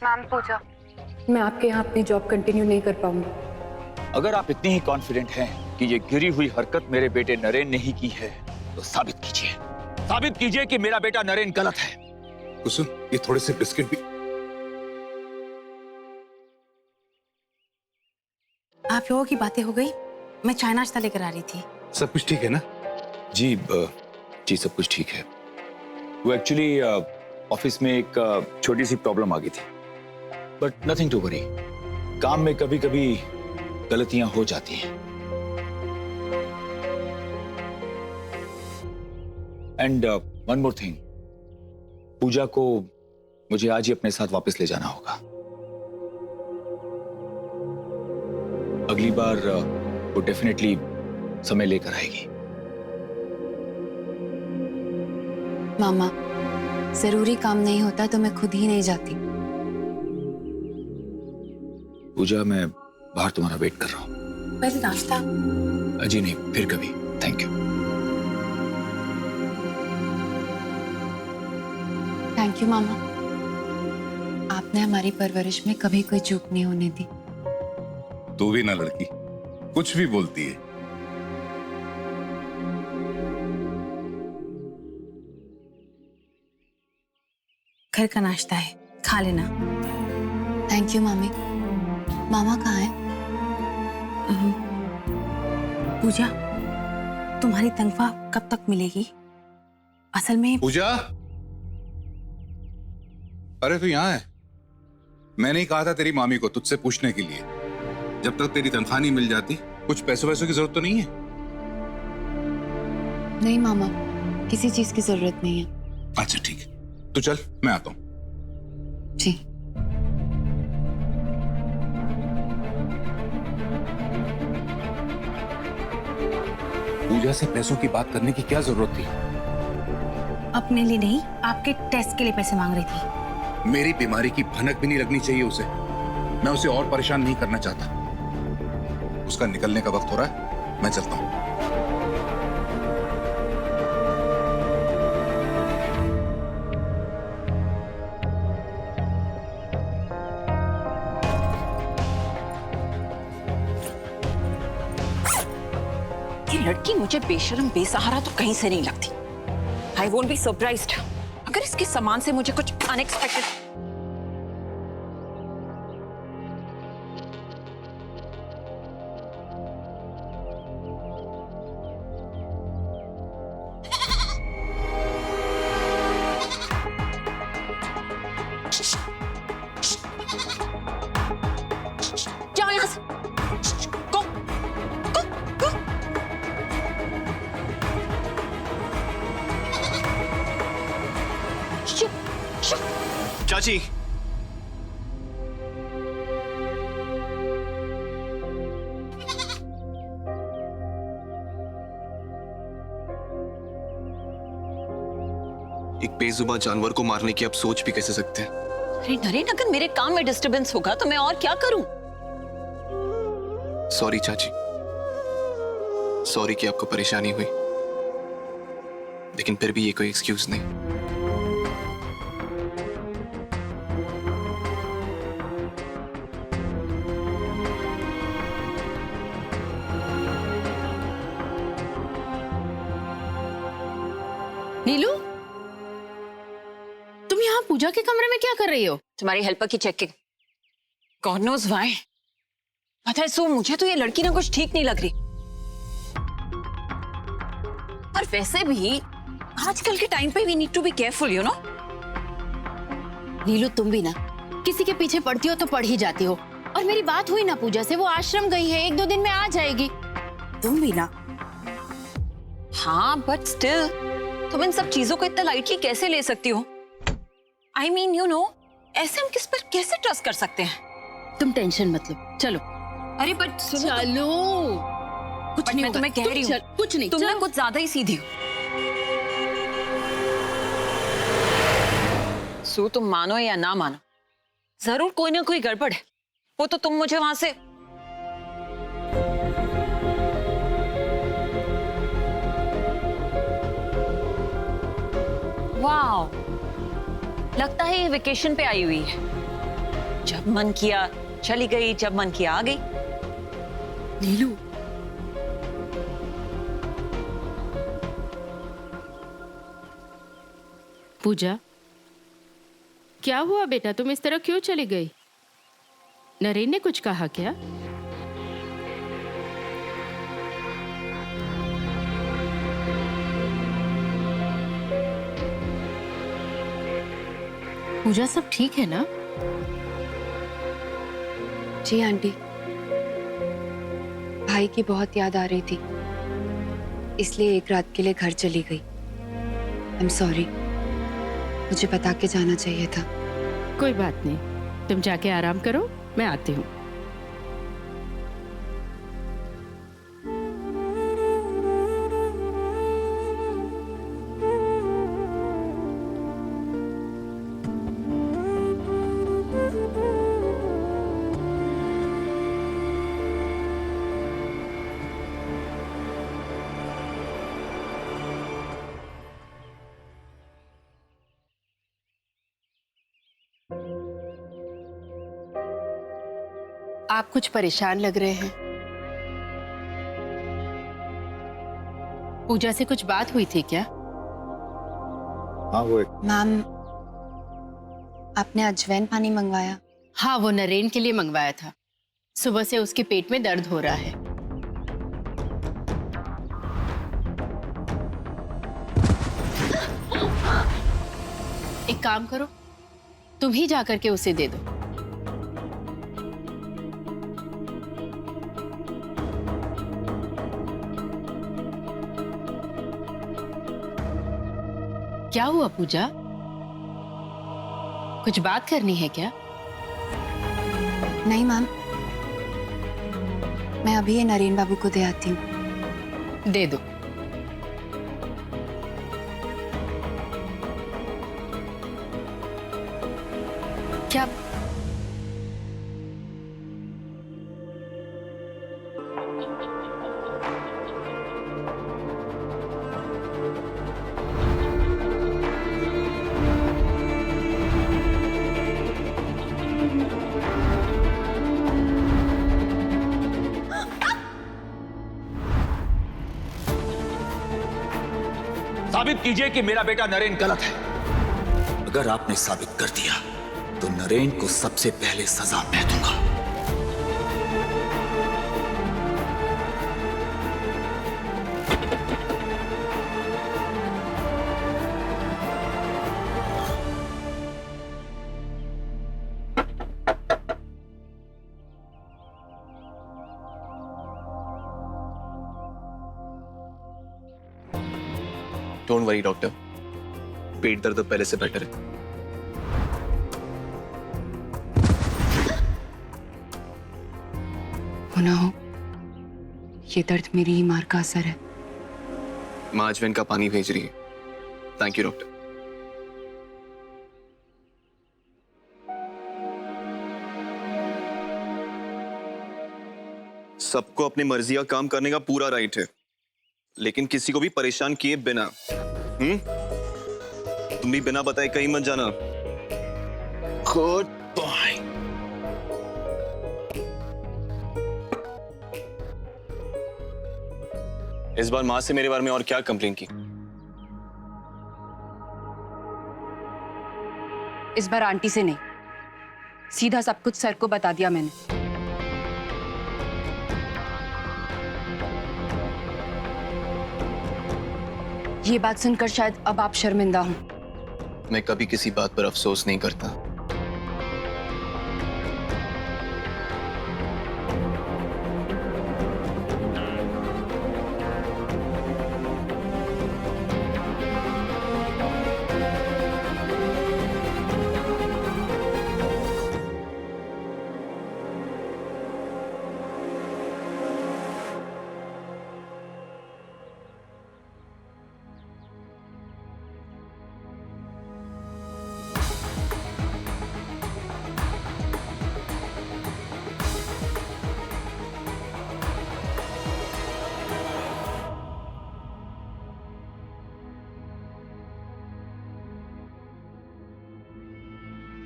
Ma'am पूजा, मैं आपके यहाँ अपनी जॉब कंटिन्यू नहीं कर पाऊंगी। अगर आप इतने ही कॉन्फिडेंट हैं कि ये गिरी हुई हरकत मेरे बेटे नरेन ने ही की है, तो साबित कीजिए कि मेरा बेटा नरेन गलत है। कुसुम, ये थोड़े से बिस्किट भी। आप लोगों की बातें हो गई? मैं चाय नाश्ता लेकर आ रही थी। सब कुछ ठीक है ना? जी सब कुछ ठीक है। वो एक्चुअली ऑफिस में एक छोटी सी प्रॉब्लम आ गई थी, बट नथिंग टू वरी। काम में कभी कभी गलतियां हो जाती हैं। एंड वन मोर थिंग, पूजा को मुझे आज ही अपने साथ वापस ले जाना होगा। अगली बार वो डेफिनेटली समय लेकर आएगी। मामा, जरूरी काम नहीं होता तो मैं खुद ही नहीं जाती। पूजा, मैं बाहर तुम्हारा वेट कर रहा हूं। पहले नाश्ता। जी नहीं, फिर कभी। Thank you. थैंक यू मामा, आपने हमारी परवरिश में कभी कोई चूक नहीं होने दी। तू भी ना लड़की, कुछ भी बोलती है। घर का नाश्ता है, खा लेना। थैंक यू मामी। मामा कहाँ है? पूजा, तुम्हारी तनख्वाह कब तक मिलेगी? असल में पूजा, अरे तू यहाँ है? मैंने ही कहा था तेरी मामी को तुझसे पूछने के लिए। जब तक तेरी तनख्वाह नहीं मिल जाती, कुछ पैसों वैसों की जरूरत तो नहीं है? नहीं मामा, किसी चीज की जरूरत नहीं है। अच्छा ठीक है, तू चल, मैं आता हूं। जी। पूजा से पैसों की बात करने की क्या जरूरत थी? अपने लिए नहीं, आपके टेस्ट के लिए पैसे मांग रही थी। मेरी बीमारी की भनक भी नहीं लगनी चाहिए उसे। मैं उसे और परेशान नहीं करना चाहता। उसका निकलने का वक्त हो रहा है, मैं चलता हूं। ये लड़की मुझे बेशर्म बेसहारा तो कहीं से नहीं लगती। आई वोंट बी सरप्राइज्ड अगर इसके सामान से मुझे कुछ अनएक्सपेक्टेड। जाओ यहां से। गो गो गो। चाची, एक बेजुबान जानवर को मारने की आप सोच भी कैसे सकते हैं? अरे नरेन, अगर मेरे काम में डिस्टरबेंस होगा तो मैं और क्या करूं? सॉरी चाची, सॉरी कि आपको परेशानी हुई, लेकिन फिर भी ये कोई एक्सक्यूज नहीं। नीलू, तुम यहाँ पूजा के कमरे में क्या कर रही हो? तुम्हारी हेल्पर की चेकिंग। God knows why. पता है सो, मुझे तो ये लड़की ना कुछ ठीक नहीं लग रही। और वैसे भी आजकल के टाइम पे we need to be careful, you know. Neelu, तुम भी ना किसी के पीछे पड़ती हो तो पड़ ही जाती हो। और मेरी बात हुई ना पूजा से, वो आश्रम गई है, 1-2 दिन में आ जाएगी। तुम भी ना। हाँ, बट स्टिल तुम इन सब चीजों को इतना लाइटली कैसे ले सकती हो? आई मीन यू नो, ऐसे हम किस पर कैसे ट्रस्ट कर सकते हैं? तुम टेंशन मत लो, चलो। अरे बट सुनो, चलो, कुछ नहीं मैं तुम्हें कह रही हूँ, कुछ नहीं। तुम ना कुछ ज्यादा ही सीधी हो। सो तुम मानो या ना मानो, जरूर कोई ना कोई गड़बड़ है। वो तो तुम मुझे वहां से वाओ, लगता है ये वेकेशन पे आई हुई है। जब मन किया चली गई, जब मन किया आ गई। नीलू, पूजा, क्या हुआ बेटा? तुम इस तरह क्यों चली गई? नरेन ने कुछ कहा क्या? पूजा, सब ठीक है ना? जी आंटी, भाई की बहुत याद आ रही थी, इसलिए एक रात के लिए घर चली गई। आई एम सॉरी, मुझे बता के जाना चाहिए था। कोई बात नहीं, तुम जाके आराम करो, मैं आती हूँ। आप कुछ परेशान लग रहे हैं। पूजा से कुछ बात हुई थी क्या? हाँ वो मैम, आपने अजवाइन पानी मंगवाया? हाँ, वो नरेन के लिए मंगवाया था। सुबह से उसके पेट में दर्द हो रहा है। एक काम करो, तुम ही जाकर के उसे दे दो। क्या हुआ पूजा? कुछ बात करनी है क्या? नहीं मैम, मैं अभी ये नरेन बाबू को दे आती हूँ। दे दो। क्या साबित कीजिए कि मेरा बेटा नरेन गलत है। अगर आपने साबित कर दिया तो नरेन को सबसे पहले सजा मैं दूंगा। डोंट वरी डॉक्टर, पेट दर्द पहले से बेटर है। हो ना हो, ये दर्द मेरी ही मार का असर है। माँ अजवाइन का पानी भेज रही है। Thank you doctor. सबको अपनी मर्जी का काम करने का पूरा राइट है, लेकिन किसी को भी परेशान किए बिना तुम भी बिना बताए कहीं मत जाना। Goodbye. इस बार माँ से मेरे बारे में और क्या कंप्लेन की? इस बार आंटी से नहीं, सीधा सब कुछ सर को बता दिया मैंने। ये बात सुनकर शायद अब आप शर्मिंदा हो। मैं कभी किसी बात पर अफसोस नहीं करता।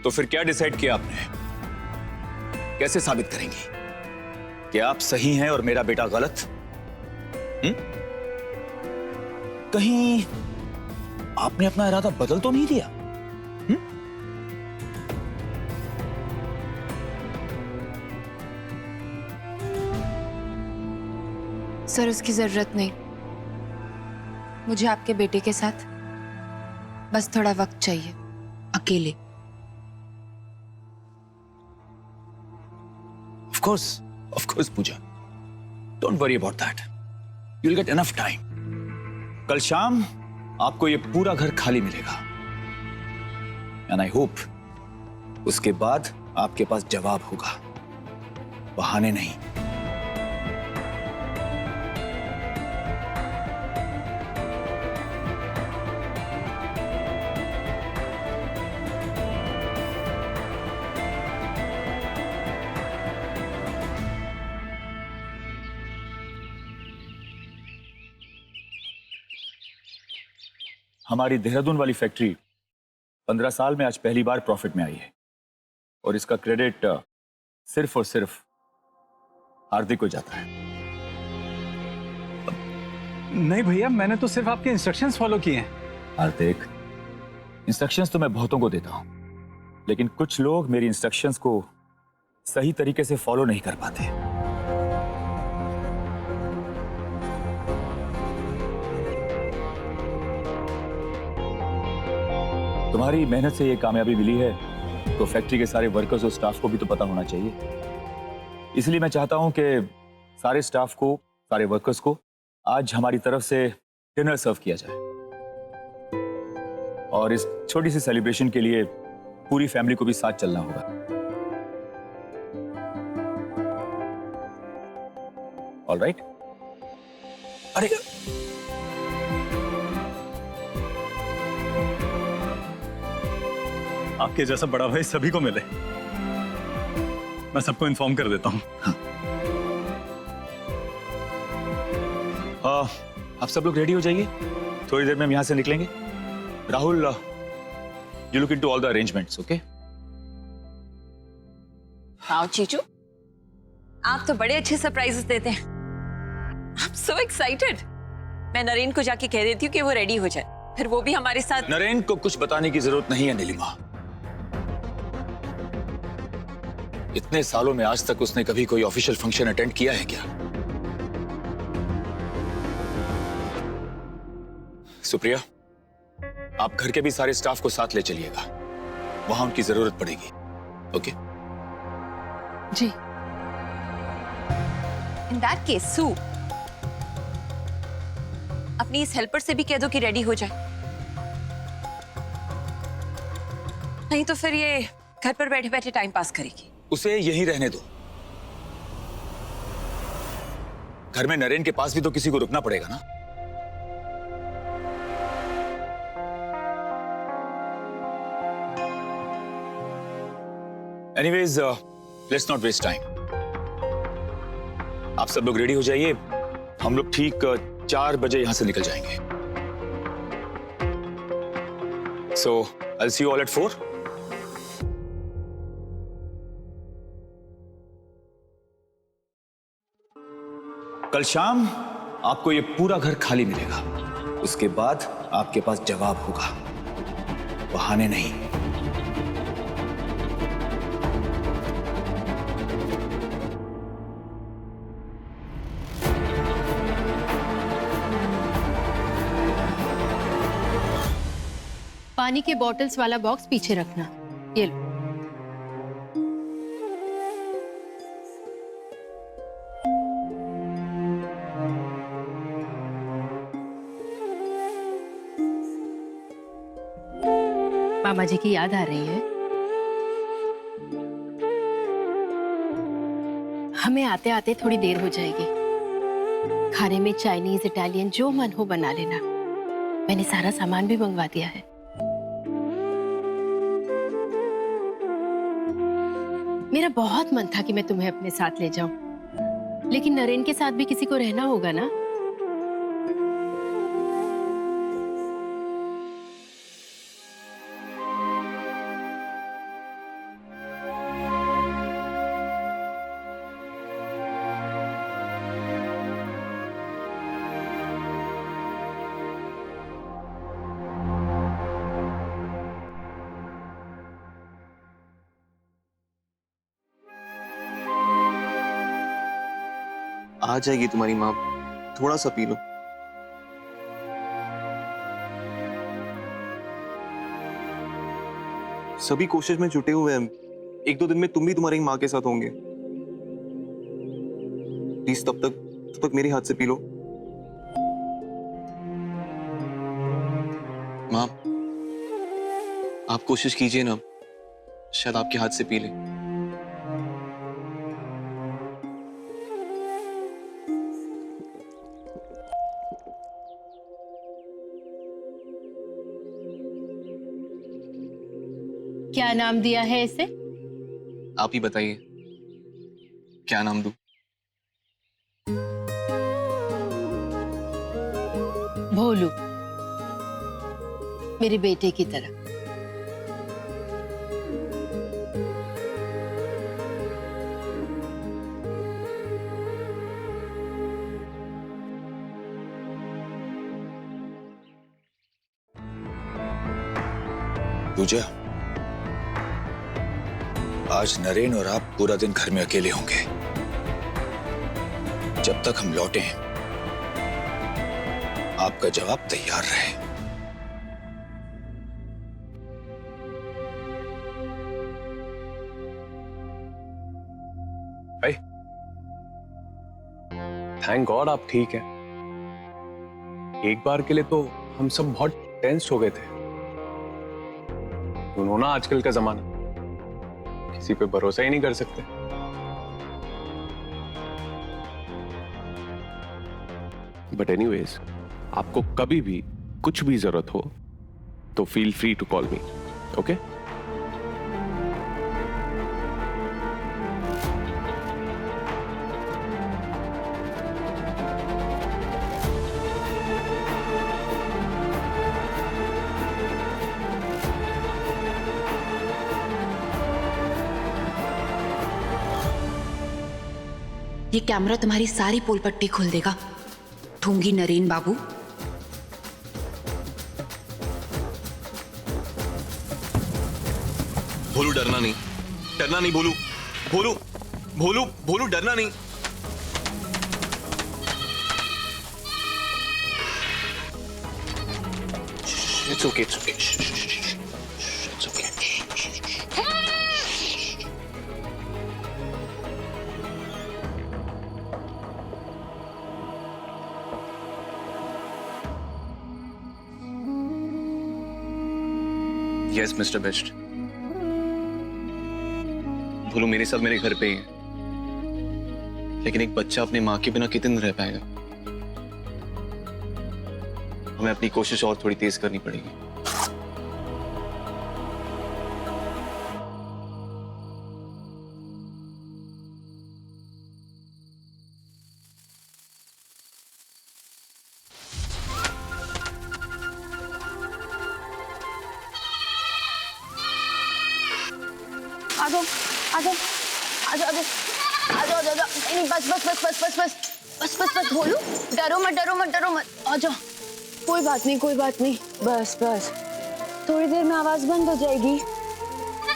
तो फिर क्या डिसाइड किया आपने? कैसे साबित करेंगी कि आप सही हैं और मेरा बेटा गलत? कहीं आपने अपना इरादा बदल तो नहीं दिया? सर, उसकी जरूरत नहीं। मुझे आपके बेटे के साथ बस थोड़ा वक्त चाहिए, अकेले। Of course, Puja. Don't worry about that. You'll get enough time. कल शाम आपको ये पूरा घर खाली मिलेगा। And I hope उसके बाद आपके पास जवाब होगा, बहाने नहीं। हमारी देहरादून वाली फैक्ट्री 15 साल में आज पहली बार प्रॉफिट में आई है और इसका क्रेडिट सिर्फ और सिर्फ हार्दिक को जाता है। नहीं भैया, मैंने तो सिर्फ आपके इंस्ट्रक्शंस फॉलो किए हैं। हार्दिक, इंस्ट्रक्शंस तो मैं बहुतों को देता हूं, लेकिन कुछ लोग मेरी इंस्ट्रक्शंस को सही तरीके से फॉलो नहीं कर पाते। तुम्हारी मेहनत से ये कामयाबी मिली है तो फैक्ट्री के सारे वर्कर्स और स्टाफ को भी तो पता होना चाहिए। इसलिए मैं चाहता हूं कि सारे स्टाफ को, सारे वर्कर्स को आज हमारी तरफ से डिनर सर्व किया जाए और इस छोटी सी सेलिब्रेशन के लिए पूरी फैमिली को भी साथ चलना होगा। ऑलराइट? अरे आपके जैसा बड़ा भाई सभी को मिले, मैं सबको इन्फॉर्म कर देता हूँ। आप सब लोग रेडी हो जाइए, थोड़ी देर में हम यहां से निकलेंगे। Rahul, you look into all the arrangements, okay? हाँ चीचू, आप तो बड़े अच्छे सरप्राइजेस देते हैं। I am so excited. मैं नरेन को जाके कह देती हूँ कि वो रेडी हो जाए, फिर वो भी हमारे साथ। नरेन को कुछ बताने की जरूरत नहीं है नीलिमा। इतने सालों में आज तक उसने कभी कोई ऑफिशियल फंक्शन अटेंड किया है क्या? सुप्रिया, आप घर के भी सारे स्टाफ को साथ ले चलिएगा, वहां उनकी जरूरत पड़ेगी। ओके? जी। इन दैट केस सू, अपनी इस हेल्पर से भी कह दो कि रेडी हो जाए, नहीं तो फिर ये घर पर बैठे बैठे टाइम पास करेगी। उसे यहीं रहने दो। घर में नरेन के पास भी तो किसी को रुकना पड़ेगा ना। Anyways, let's not waste time. आप सब लोग रेडी हो जाइए, हम लोग ठीक 4 बजे यहां से निकल जाएंगे। So I will see you all at 4। कल शाम आपको ये पूरा घर खाली मिलेगा, उसके बाद आपके पास जवाब होगा, बहाने नहीं। पानी के बॉटल्स वाला बॉक्स पीछे रखना। ये लो। मामा जी की याद आ रही है? हमें आते आते थोड़ी देर हो जाएगी। खाने में चाइनीज, इटालियन जो मन हो बना लेना। मैंने सारा सामान भी मंगवा दिया है। मेरा बहुत मन था कि मैं तुम्हें अपने साथ ले जाऊं, लेकिन नरेन के साथ भी किसी को रहना होगा ना। आ जाएगी तुम्हारी माँ, थोड़ा सा पी लो। सभी कोशिश में जुटे हुए हैं, एक दो दिन में तुम भी तुम्हारी माँ के साथ होंगे। प्लीज तब तक मेरे हाथ से पी लो। माँ, आप कोशिश कीजिए ना, शायद आपके हाथ से पी ले। क्या नाम दिया है इसे? आप ही बताइए, क्या नाम दूं? भोलू, मेरे बेटे की तरह। पूजा, आज नरेन और आप पूरा दिन घर में अकेले होंगे। जब तक हम लौटे हैं, आपका जवाब तैयार रहे। भाई, थैंक गॉड आप ठीक हैं। एक बार के लिए तो हम सब बहुत टेंस हो गए थे। सुनो ना, आजकल का जमाना, किसी पे भरोसा ही नहीं कर सकते। बट एनीवेज, आपको कभी भी कुछ भी जरूरत हो तो feel free to call me, okay? ये कैमरा तुम्हारी सारी पोल पट्टी खोल देगा, ठूंगी नरेन बाबू। भोलू डरना नहीं, डरना नहीं भोलू, भोलू भोलू भोलू डरना नहीं। It's okay, it's okay. It's okay. Yes, Mr. Best. भोलू मेरे साथ मेरे घर पे ही है, लेकिन एक बच्चा अपनी माँ के बिना कितने दिन रह पाएगा? हमें अपनी कोशिश और थोड़ी तेज करनी पड़ेगी। आ जाओ, आ जाओ, आ जाओ, आ जाओ, आ जाओ, आ जाओ। नहीं, बस बस बस बस बस बस बस बस बस भोलू, डरो मत, डरो मत, डरो मत, आ जाओ। कोई बात नहीं, कोई बात नहीं, बस बस, थोड़ी देर में आवाज बंद हो जाएगी।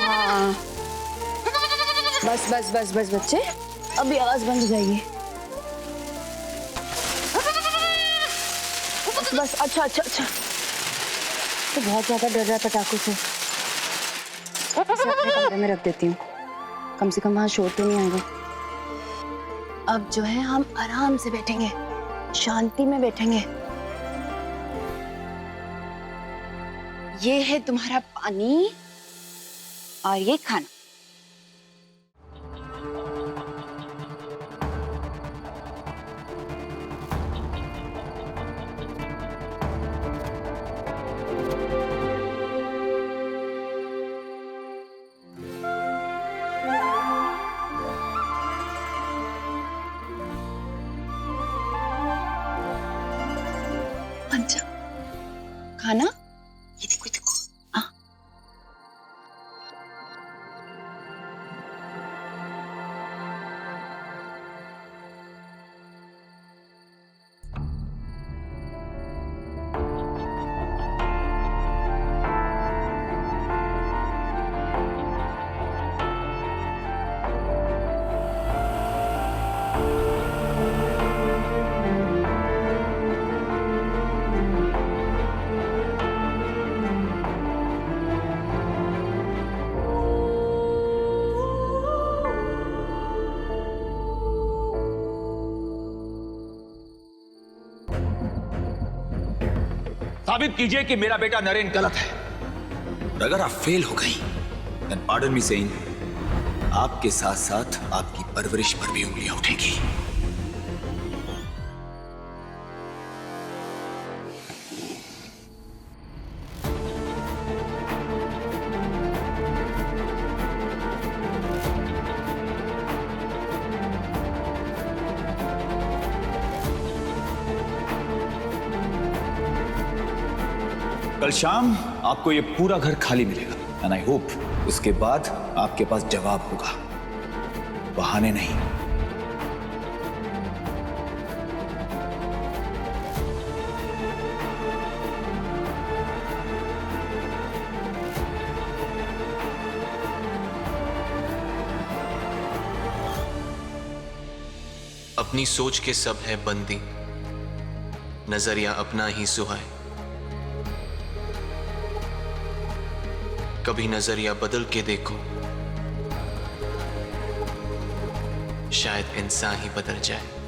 हाँ, बस बस बस बस बच्चे, अभी आवाज बंद हो जाएगी। बस बस, अच्छा अच्छा अच्छा, तो बहुत ज्यादा डर रहा है पटाखों से। इसे अपने कमरे में रख देती हूँ, कम से कम वहां शोर तो नहीं आएगा। अब जो है हम आराम से बैठेंगे, शांति में बैठेंगे। ये है तुम्हारा पानी और ये खाना। अच्छा, खाना ये देखो, ये देखो। हाँ, साबित कीजिए कि मेरा बेटा नरेन गलत है। और अगर आप फेल हो गई, then pardon me saying, आपके साथ साथ आपकी परवरिश पर भी उंगलियां उठेंगी। कल शाम आपको ये पूरा घर खाली मिलेगा, एंड आई होप उसके बाद आपके पास जवाब होगा, बहाने नहीं। अपनी सोच के सब है बंदी, नजरिया अपना ही सुहाए। कभी नजरिया बदल के देखो, शायद इंसान ही बदल जाए।